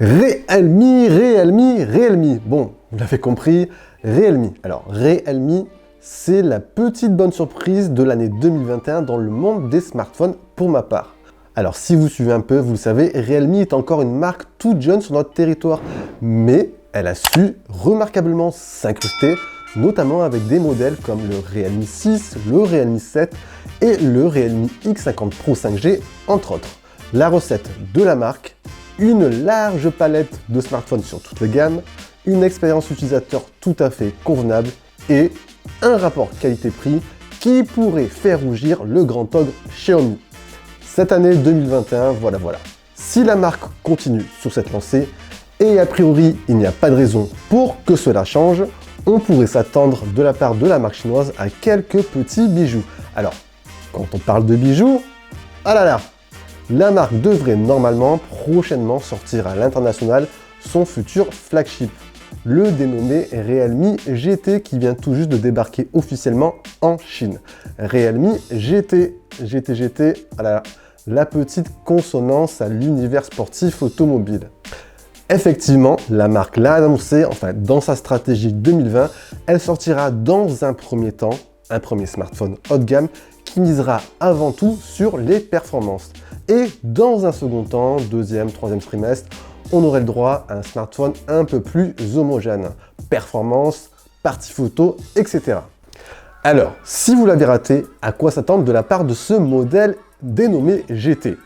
Realme. Bon, vous l'avez compris, Realme. Alors, Realme, c'est la petite bonne surprise de l'année 2021 dans le monde des smartphones pour ma part. Alors, si vous suivez un peu, vous le savez, Realme est encore une marque toute jeune sur notre territoire, mais elle a su remarquablement s'incruster, notamment avec des modèles comme le Realme 6, le Realme 7 et le Realme X50 Pro 5G, entre autres. La recette de la marque, une large palette de smartphones sur toutes les gammes, une expérience utilisateur tout à fait convenable et un rapport qualité-prix qui pourrait faire rougir le grand ogre Xiaomi. Cette année 2021, voilà. Si la marque continue sur cette lancée, et a priori il n'y a pas de raison pour que cela change, on pourrait s'attendre de la part de la marque chinoise à quelques petits bijoux. Alors, quand on parle de bijoux, ah là là, la marque devrait normalement prochainement sortir à l'international son futur flagship, le dénommé Realme GT qui vient tout juste de débarquer officiellement en Chine. Realme GT, ah là là, la petite consonance à l'univers sportif automobile. Effectivement, la marque l'a annoncé, enfin dans sa stratégie 2020, elle sortira dans un premier temps un premier smartphone haut de gamme qui misera avant tout sur les performances. Et dans un second temps, deuxième, troisième trimestre, on aurait le droit à un smartphone un peu plus homogène. Performance, partie photo, etc. Alors, si vous l'avez raté, à quoi s'attendre de la part de ce modèle dénommé GT?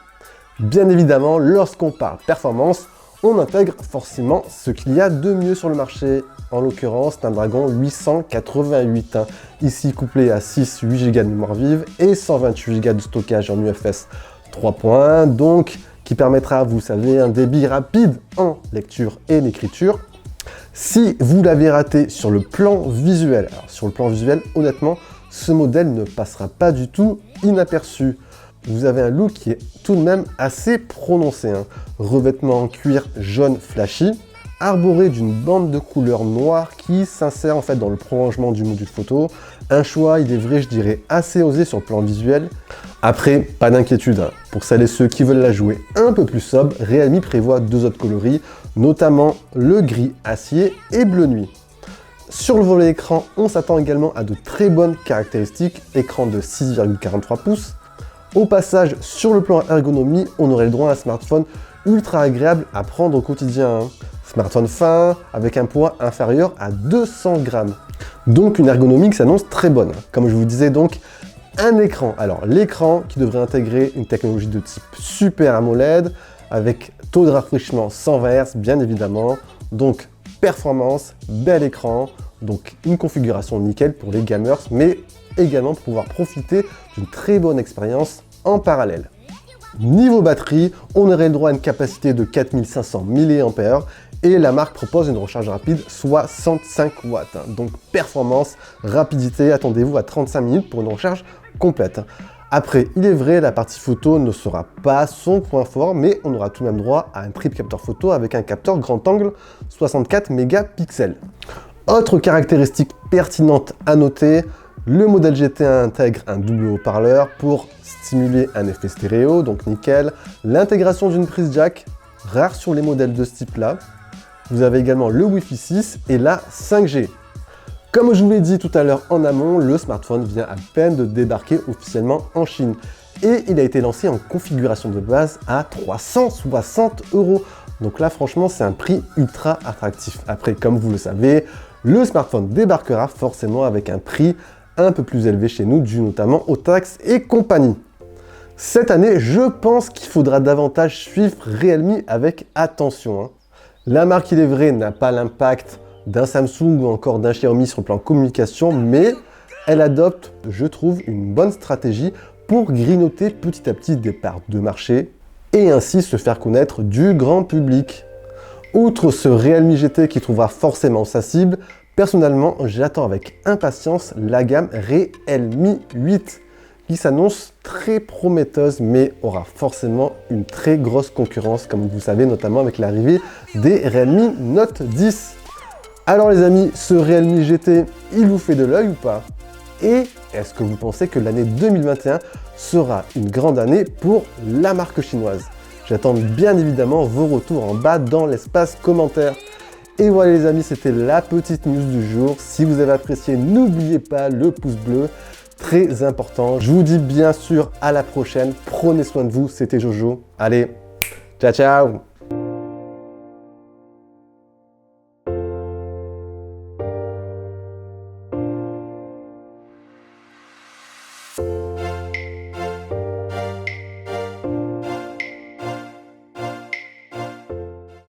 Bien évidemment, lorsqu'on parle performance, on intègre forcément ce qu'il y a de mieux sur le marché. En l'occurrence, Snapdragon 888, ici couplé à 8 Go de mémoire vive et 128 Go de stockage en UFS 3.1, donc qui permettra, vous savez, un débit rapide en lecture et l'écriture. Si vous l'avez raté sur le plan visuel, alors sur le plan visuel, honnêtement, ce modèle ne passera pas du tout inaperçu. Vous avez un look qui est tout de même assez prononcé. Revêtement en cuir jaune flashy, arboré d'une bande de couleur noire qui s'insère en fait dans le prolongement du module photo. Un choix, il est vrai, je dirais, assez osé sur le plan visuel. Après, pas d'inquiétude, pour celles et ceux qui veulent la jouer un peu plus sobre, Realme prévoit deux autres coloris, notamment le gris acier et bleu nuit. Sur le volet écran, on s'attend également à de très bonnes caractéristiques, écran de 6,43 pouces. Au passage, sur le plan ergonomie, on aurait le droit à un smartphone ultra agréable à prendre au quotidien. Smartphone fin, avec un poids inférieur à 200 grammes. Donc une ergonomie qui s'annonce très bonne. Comme je vous disais donc, un écran. Alors l'écran qui devrait intégrer une technologie de type Super AMOLED, avec taux de rafraîchissement 120 Hz bien évidemment. Donc performance, bel écran, donc une configuration nickel pour les gamers, mais également pour pouvoir profiter d'une très bonne expérience en parallèle. Niveau batterie, on aurait le droit à une capacité de 4500 mAh et la marque propose une recharge rapide 65 watts. Donc performance, rapidité, attendez-vous à 35 minutes pour une recharge complète. Après, il est vrai, la partie photo ne sera pas son point fort, mais on aura tout de même droit à un triple capteur photo avec un capteur grand angle 64 mégapixels. Autre caractéristique pertinente à noter, le modèle GT intègre un double haut-parleur pour stimuler un effet stéréo, donc nickel. L'intégration d'une prise jack, rare sur les modèles de ce type-là. Vous avez également le Wi-Fi 6 et la 5G. Comme je vous l'ai dit tout à l'heure en amont, le smartphone vient à peine de débarquer officiellement en Chine. Et il a été lancé en configuration de base à 360 €. Donc là, franchement, c'est un prix ultra attractif. Après, comme vous le savez, le smartphone débarquera forcément avec un prix un peu plus élevé chez nous, dû notamment aux taxes et compagnie. Cette année, je pense qu'il faudra davantage suivre Realme avec attention. La marque, il est vrai, n'a pas l'impact d'un Samsung ou encore d'un Xiaomi sur le plan communication, mais elle adopte, je trouve, une bonne stratégie pour grignoter petit à petit des parts de marché et ainsi se faire connaître du grand public. Outre ce Realme GT qui trouvera forcément sa cible, personnellement, j'attends avec impatience la gamme Realme 8 qui s'annonce très prometteuse mais aura forcément une très grosse concurrence, comme vous savez, notamment avec l'arrivée des Realme Note 10. Alors les amis, ce Realme GT, il vous fait de l'œil ou pas? Et est-ce que vous pensez que l'année 2021 sera une grande année pour la marque chinoise? J'attends bien évidemment vos retours en bas dans l'espace commentaire. Et voilà les amis, c'était la petite news du jour. Si vous avez apprécié, n'oubliez pas le pouce bleu, très important. Je vous dis bien sûr à la prochaine. Prenez soin de vous, c'était Jojo. Allez, ciao ciao.